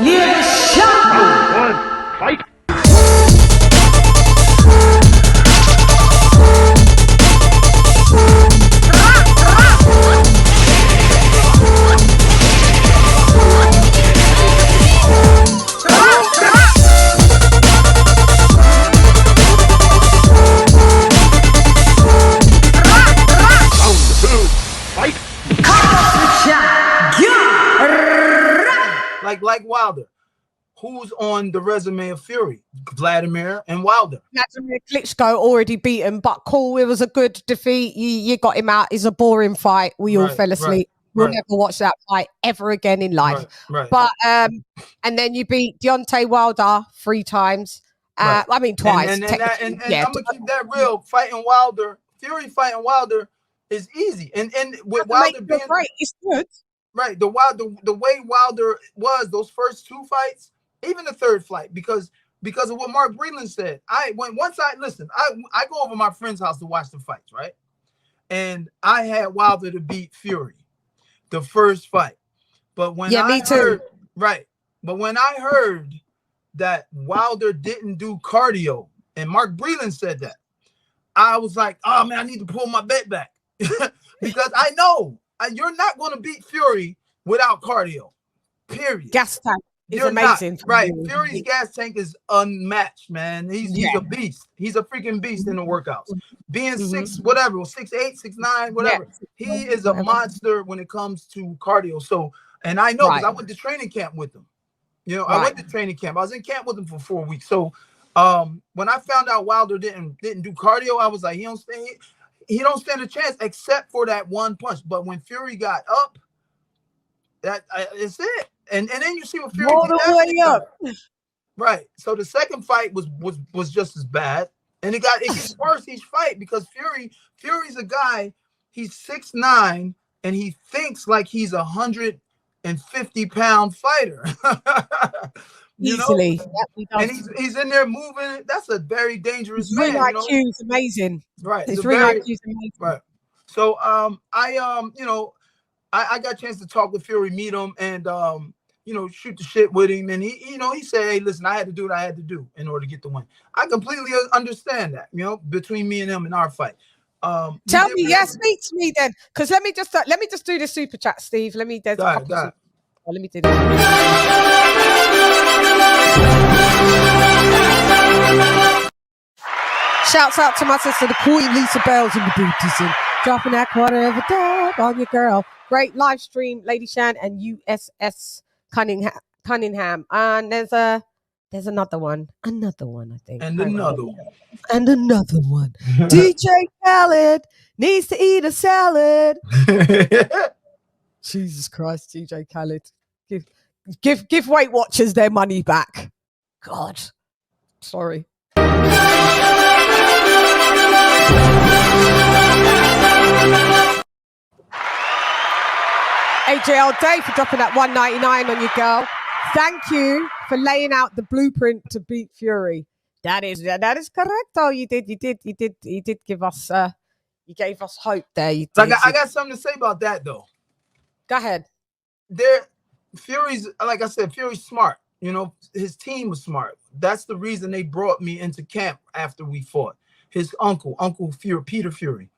LadyChann. Fight. Like Wilder, who's on the resume of Fury? Vladimir and Wilder. Vladimir Klitschko already beaten, but cool. It was a good defeat. You got him out. It's a boring fight. We all fell asleep. We'll never watch that fight ever again in life. But and then you beat Deontay Wilder 3 times. I mean twice. And I'm gonna keep that real. Fighting Wilder, Fury fighting Wilder is easy. And with Wilder being great, it's good. Right, the way Wilder was those first 2 fights, even the 3rd fight, because of what Mark Breland said. I go over my friend's house to watch the fights, right? And I had Wilder to beat Fury, the first fight. But when but when I heard that Wilder didn't do cardio, and Mark Breland said that, I was like, oh man, I need to pull my bet back because I know. You're not going to beat Fury without cardio, period. Gas tank is amazing. Right. Fury's gas tank is unmatched, man. He's a beast. He's a freaking beast in the workouts. Being 6'8", 6'9", whatever. He is a monster when it comes to cardio. So, and I know because I went to training camp with him. You know, I went to training camp. I was in camp with him for 4 weeks. So, when I found out Wilder didn't do cardio, I was like, he don't stand a chance except for that 1 punch. But when Fury got up, that is it. And then you see what Fury all the way up. Right. So the second fight was just as bad, and it gets worse each fight because Fury's a guy. He's 6'9", and he thinks like he's 150-pound fighter. Easily. And he's in there moving. That's a very dangerous man. Ring IQ is amazing. Right. His ring IQ is amazing. Right. So I got a chance to talk with Fury, meet him, and shoot the shit with him. And he said, hey, listen, I had to do what I had to do in order to get the win. I completely understand that, between me and him in our fight. Tell me, speak to me then. Because let me just do the super chat, Steve. Let me do this. Shouts out to my sister, the Queen Lisa Bells in the booties, dropping that quarter of a dub on your girl. Great live stream, LadyChann and USS Cunningham. And there's another one, I think. And another one. DJ Khaled needs to eat a salad. Jesus Christ, DJ Khaled. Give Weight Watchers their money back. God. Sorry. AJL Day for dropping that $1.99 on your girl. Thank you for laying out the blueprint to beat Fury. That is correct. Oh, you did give us you gave us hope there. I got something to say about that though. Go ahead. Fury's, like I said, Fury's smart. His team was smart. That's the reason they brought me into camp after we fought. His Uncle Fury, Peter Fury.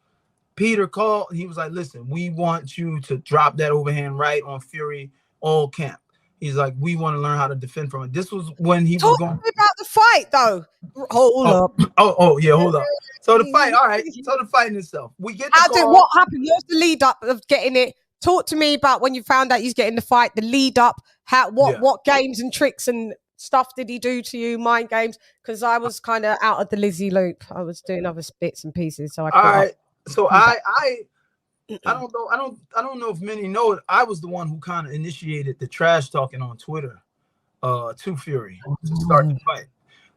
Peter called. He was like, listen, we want you to drop that overhand right on Fury all camp. He's like, we want to learn how to defend from it. This was when he was going about the fight, though. Hold up. Hold up. So the fight, all right. So the fight in itself. We get what happened? What's the lead up of getting it? Talk to me about when you found out he's getting the fight, the lead up, what games and tricks and stuff did he do to you, mind games? Because I was kind of out of the Lizzie loop. I was doing other bits and pieces. So I don't know if many know it. I was the one who kind of initiated the trash talking on Twitter to Fury to start the fight.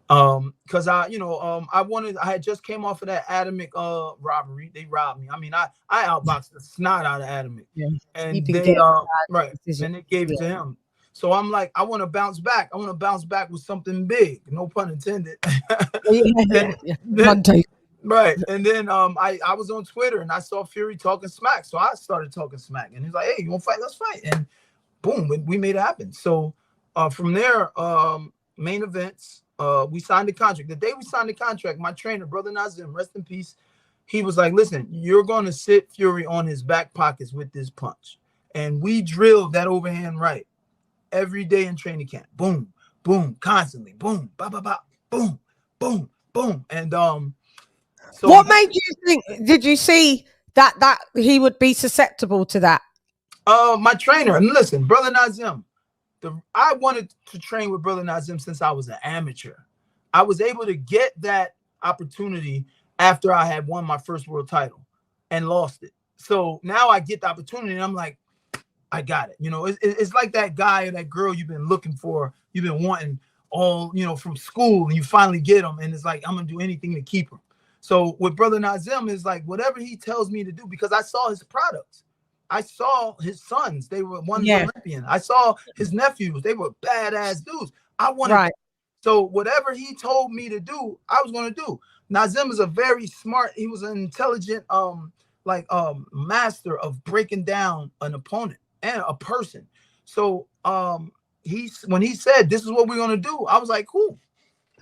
Because I had just came off of that Atomic robbery. They robbed me. I mean, I outboxed the snot out of Atomic, and they gave it to him. So I'm like, I want to bounce back. I want to bounce back with something big. No pun intended. Right. And then I was on Twitter and I saw Fury talking smack. So I started talking smack. And he's like, hey, you want to fight? Let's fight. And boom, we made it happen. So from there, main events, we signed the contract. The day we signed the contract, my trainer, Brother Nazim, rest in peace, he was like, listen, you're going to sit Fury on his back pockets with this punch. And we drilled that overhand right every day in training camp. Boom, boom, constantly. Boom, ba, ba, ba, boom, boom, boom. And so what made you think, did you see that he would be susceptible to that? My trainer, and listen, Brother Nazim, I wanted to train with Brother Nazim since I was an amateur. I was able to get that opportunity after I had won my first world title and lost it. So now I get the opportunity and I'm like, I got it. You know, it's like that guy or that girl you've been looking for, you've been wanting all, you know, from school, and you finally get them. And it's like, I'm going to do anything to keep them. So with Brother Nazim, is like whatever he tells me to do, because I saw his products. I saw his sons. They were one Olympian. I saw his nephews. They were badass dudes. I wanted so whatever he told me to do, I was going to do. Nazim is a very smart, he was an intelligent master of breaking down an opponent and a person. So when he said this is what we're going to do, I was like, cool.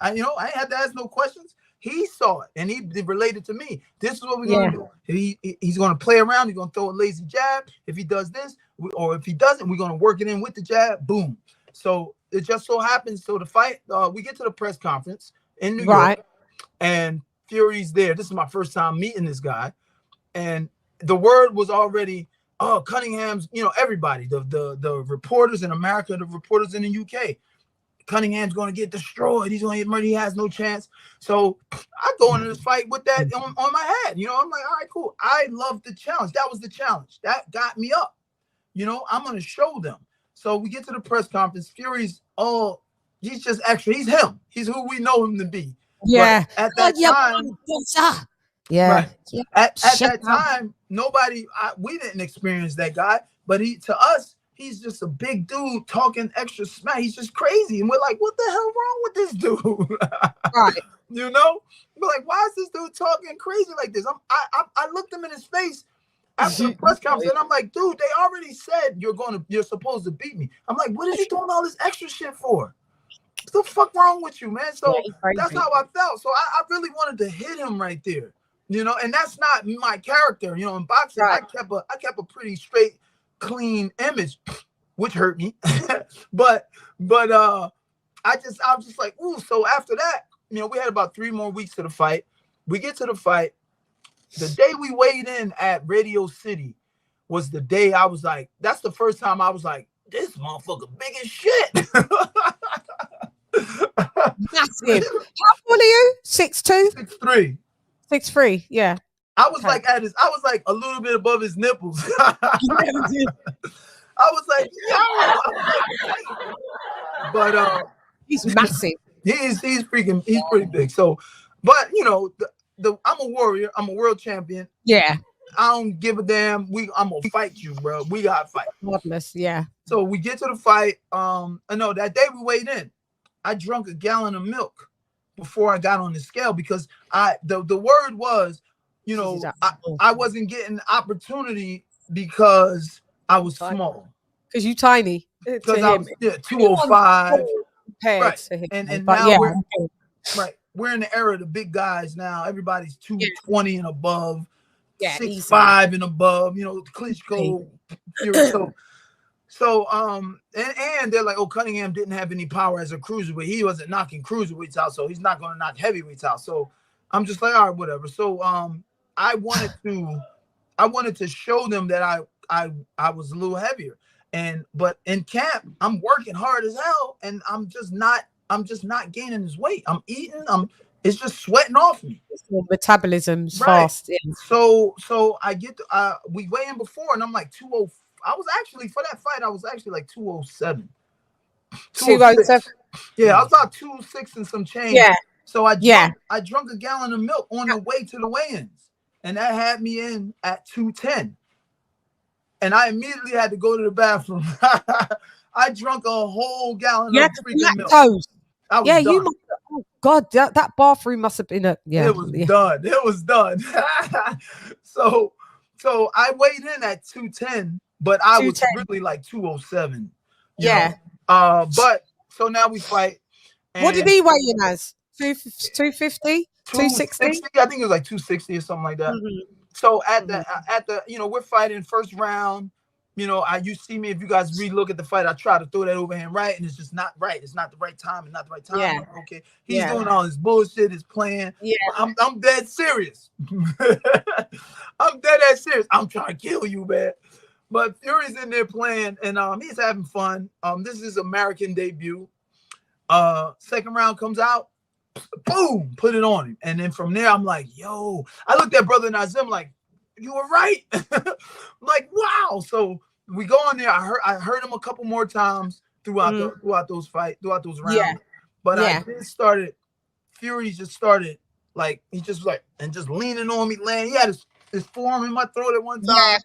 I ain't had to ask no questions. He saw it and he related to me. This is what we're going to do. He's going to play around. He's going to throw a lazy jab. If he does this, or if he doesn't, we're going to work it in with the jab. Boom. So it just so happens. So the fight, we get to the press conference in New York, and Fury's there. This is my first time meeting this guy, and the word was already, oh, Cunningham's. You know, everybody, the reporters in America, the reporters in the UK. Cunningham's going to get destroyed. He's going to get murdered. He has no chance. So I go into this fight with that on my head. You know, I'm like, all right, cool. I love the challenge. That was the challenge. That got me up. You know, I'm going to show them. So we get to the press conference. Fury's, he's just extra. He's him. He's who we know him to be. Yeah. But at that time, at that time, we didn't experience that guy. But to us, he's just a big dude talking extra smack. He's just crazy. And we're like, what the hell wrong with this dude? Right. You know? We're like, why is this dude talking crazy like this? I looked him in his face after the press conference, and I'm like, dude, they already said you're supposed to beat me. I'm like, what are you doing all this extra shit for? What the fuck wrong with you, man? So that's how I felt. So I really wanted to hit him right there. You know, and that's not my character. You know, in boxing, I kept a pretty straight, clean image, which hurt me. but I was just like, ooh. So after that, you know, we had about 3 more weeks to the fight. We get to the fight. The day we weighed in at Radio City was the day I was like, that's the first time I was like, this motherfucker big as shit. Massive. How tall are you? 6'2"? 6'3". 6'3", yeah. I was like I was like a little bit above his nipples. I was like, yo. But he's massive. He's pretty big. So, but you know, I'm a warrior. I'm a world champion. Yeah. I don't give a damn. I'm gonna fight you, bro. We gotta fight. Godless, yeah. So we get to the fight. That day we weighed in. I drank a gallon of milk before I got on the scale because the word was, you know, I wasn't getting opportunity because I was small. Because you tiny. Because I was 205. Right. And now we're in the era of the big guys now. Everybody's 220 and above, 6'5" and above, you know, Klitschko. So and they're like, oh, Cunningham didn't have any power as a cruiserweight. He wasn't knocking cruiserweights out, so he's not going to knock heavyweights out. So I'm just like, all right, whatever. So I wanted to show them that I was a little heavier. But in camp, I'm working hard as hell, and I'm just not gaining this weight. I'm eating, it's just sweating off me. Metabolism's fast. Yeah. So I get we weigh in before, and I'm like 205. I was actually, for that fight, I was actually like 207. 207. Yeah, I was about 206 and some change. Yeah. So I drank a gallon of milk on the way to the weigh-ins, and that had me in at 210. And I immediately had to go to the bathroom. I drank a whole gallon of freaking milk. I was done. You must. Oh God, that bathroom must have been It was done. It was done. So I weighed in at 210, but I was really like 207. You know? But so now we fight. What did he weigh in as? 250, 260? I think it was like 260 or something like that. So at the you know, we're fighting first round. You know, you see me, if you guys relook at the fight, I try to throw that overhand right, and it's just not right. It's not the right time and not the right time. Yeah. Okay. He's doing all his bullshit, his plan. Yeah. I'm dead serious. I'm dead ass serious. I'm trying to kill you, man. But Fury's in there playing, and he's having fun. This is his American debut. Second round comes out, boom, put it on him. And then from there, I'm like, yo, I looked at Brother Nazim like, you were right. I'm like, wow. So we go in there. I heard him a couple more times throughout those rounds. Yeah. But I just started, Fury just started, like, he just like, and just leaning on me, laying. He had his forearm in my throat at one time.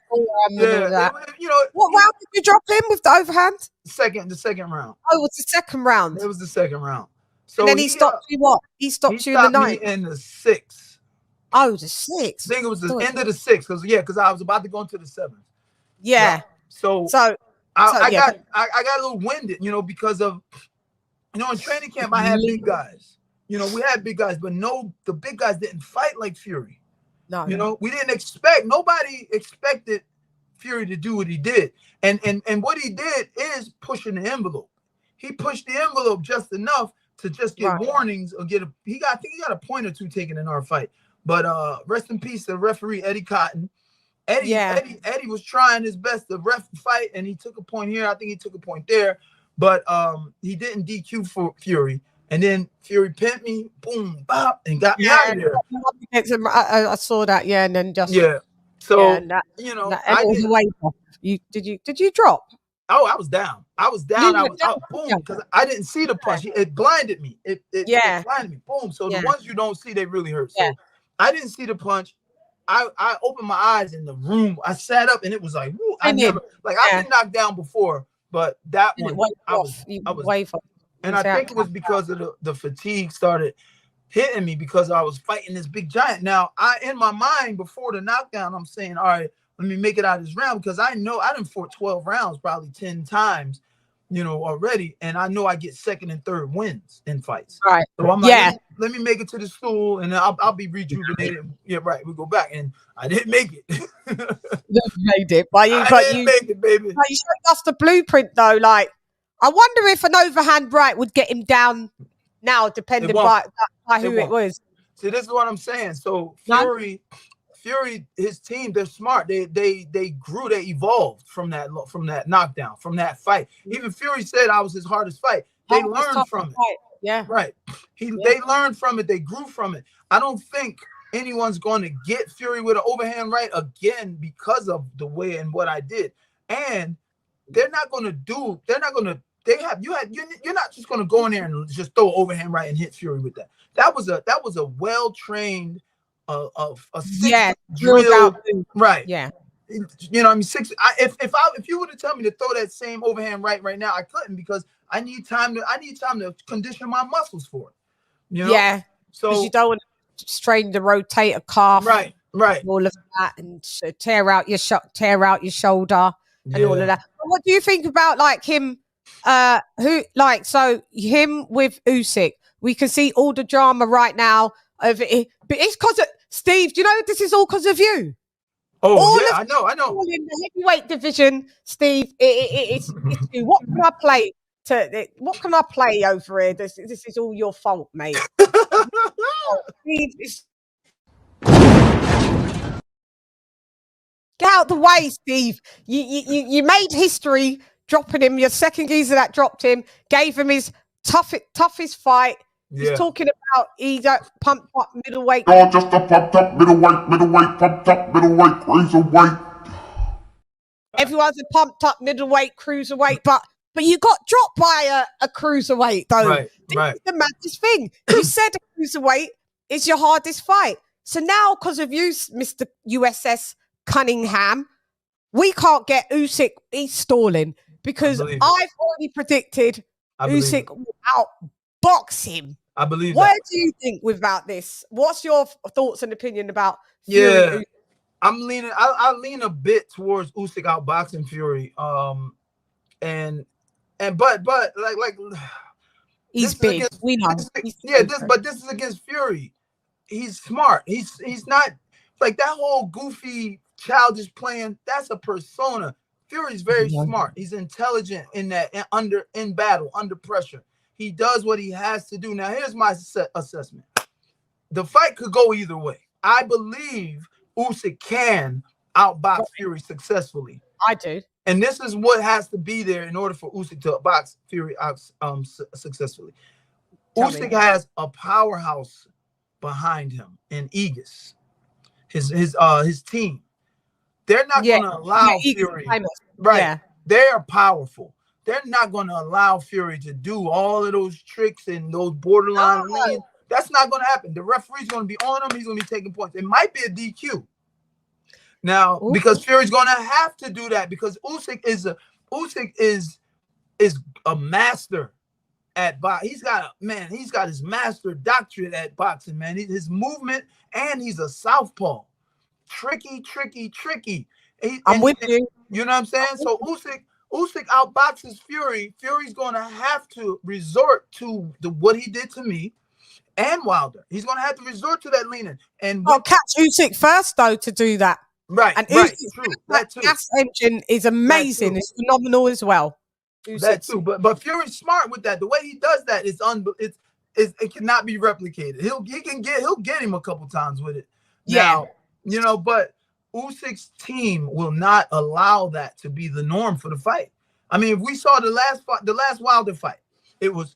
Yeah. You know, what round did you drop him with the overhand? The second round. Oh, it was the second round. It was the second round. So and then he stopped you what? He stopped you in the ninth? In the sixth. Oh, the sixth. I think it was the end of the sixth, because I was about to go into the seventh. Yeah. So I got a little winded, you know, because of, you know, in training camp I had big guys. You know, we had big guys, but the big guys didn't fight like Fury. No. You know, nobody expected Fury to do what he did. And what he did is pushing the envelope. He pushed the envelope just enough to just get warnings or I think he got a point or two taken in our fight. But rest in peace to referee Eddie Cotton. Eddie was trying his best to ref the fight, and he took a point here. I think he took a point there, but he didn't DQ for Fury. And then Fury pinned me, boom, bop, and got me out of there. I saw that, and then just So you know, did you drop? Oh, I was down. I was out, boom, because I didn't see the punch. It blinded me. It blinded me. Boom. So the ones you don't see, they really hurt. So I didn't see the punch. I opened my eyes in the room. I sat up and it was like, woo, I've been knocked down before, but that one I was and I think it was because of the fatigue started hitting me because I was fighting this big giant. Now, in my mind before the knockdown, I'm saying, all right, let me make it out of this round, because I know I done fought 12 rounds, probably 10 times, you know, already. And I know I get second and third wins in fights. Right. So I'm like, let me make it to the stool and I'll be rejuvenated. Yeah, right. We go back. And I didn't make it. You made it. But you make it, baby. But you showed us the blueprint though. Like, I wonder if an overhand right would get him down now, depending by who it was. See, this is what I'm saying. So Fury, his team, they're smart. They grew, they evolved from that knockdown, from that fight. Even Fury said I was his hardest fight. They learned from it. Yeah. Right. They learned from it. They grew from it. I don't think anyone's going to get Fury with an overhand right again because of the way and what I did. And you're not just going to go in there and just throw an overhand right and hit Fury with that. That was a well-trained drill, right? Yeah, you know, I mean, if you would have told me to throw that same overhand right now, I couldn't, because I need time to condition my muscles for it. You know? So you don't want to strain the rotator cuff, right, all of that, and tear out your shoulder and all of that. What do you think about like him? Him with Usyk? We can see all the drama right now over it, but it's because of Steve. Do you know this is all because of you? Oh, I know. In the heavyweight division, Steve, it's you. What can I play? What can I play over here? This is all your fault, mate. Steve, get out the way, Steve. You made history dropping him. Your second geezer that dropped him gave him his toughest fight. He's talking about he's pumped up middleweight. You're just a pumped up middleweight, pumped up middleweight, cruiserweight. Everyone's a pumped up middleweight, cruiserweight, but you got dropped by a cruiserweight, though. Right. This is the maddest thing. You said a cruiserweight is your hardest fight. So now, because of you, Mr. USS Cunningham, we can't get Usyk. He's stalling because I've already predicted Usyk will outbox him. I believe What do you think about this? What's your thoughts and opinion about Fury? I'm leaning. I lean a bit towards Usyk outboxing Fury. And And but like He's this is big. against, We know. this is against Fury. He's smart. He's not like that whole goofy childish playing. That's a persona. Fury's very smart. He's intelligent in that in battle, under pressure. He does what he has to do. Now, here's my assessment. The fight could go either way. I believe Usyk can outbox Fury successfully. I do. And this is what has to be there in order for Usyk to box Fury out successfully. Usyk has a powerhouse behind him in Aegis, his team. They're not going to allow Fury. Right. Yeah. They're powerful. They're not going to allow Fury to do all of those tricks and those borderline leans. That's not going to happen. The referee's going to be on him. He's going to be taking points. It might be a DQ. Now, because Fury's going to have to do that because Usyk is a master at boxing. He's got his master doctorate at boxing, man. His movement, and he's a southpaw. Tricky. I'm with you. You know what I'm saying? So Usyk outboxes Fury. Fury's going to have to resort to what he did to me and Wilder. He's going to have to resort to that leaning. And catch Usyk first, though, to do that. Right, and right, Usyk's true. That too. Gas engine is amazing. It's phenomenal as well. That too. But Fury's smart with that. The way he does that is it cannot be replicated. He'll get him a couple times with it. Yeah. Now, but Usyk's team will not allow that to be the norm for the fight. I mean, if we saw the last Wilder fight, it was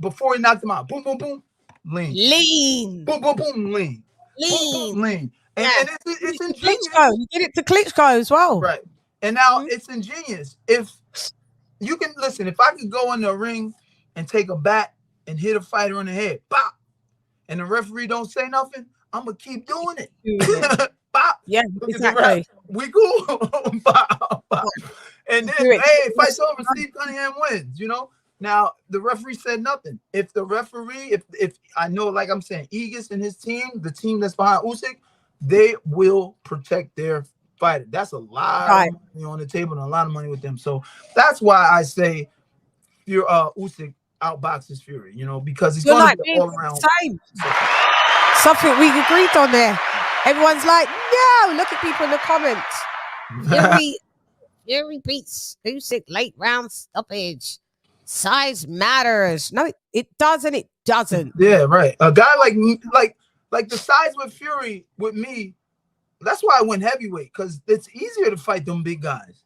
before he knocked him out. Boom, boom, boom, lean. Boom, boom, boom, lean. Boom, boom, lean. And it's ingenious. You did it to Klitschko as well. Right. And now it's ingenious. If you can listen, if I could go in the ring and take a bat and hit a fighter on the head, bop, and the referee don't say nothing, I'm gonna keep doing it. Bop. Yeah, exactly. We cool. Bop, bop. And then hey, fight's over. Steve Cunningham wins, Now the referee said nothing. If the referee, if I know, like I'm saying, Aegis and his team, the team that's behind Usyk, they will protect their fighter. That's a lot of money on the table and a lot of money with them. So that's why I say Usyk outboxes Fury, because he's going to be all around. Something we agreed on there. Everyone's like, no, look at people in the comments. Fury beats Usyk late round stoppage. Size matters. No, it doesn't. It doesn't. Yeah, right. A guy like the size with Fury with me, that's why I went heavyweight, because it's easier to fight them big guys.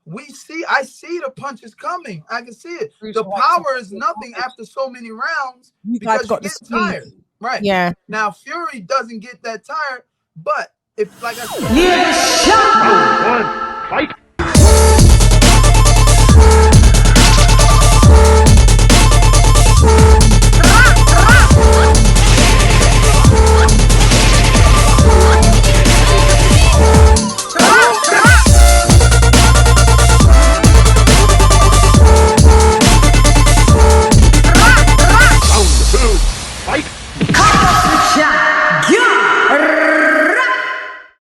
I see the punches coming. I can see it. The power is nothing after so many rounds because you get tired. Right. Yeah. Now Fury doesn't get that tired, but if, like I said,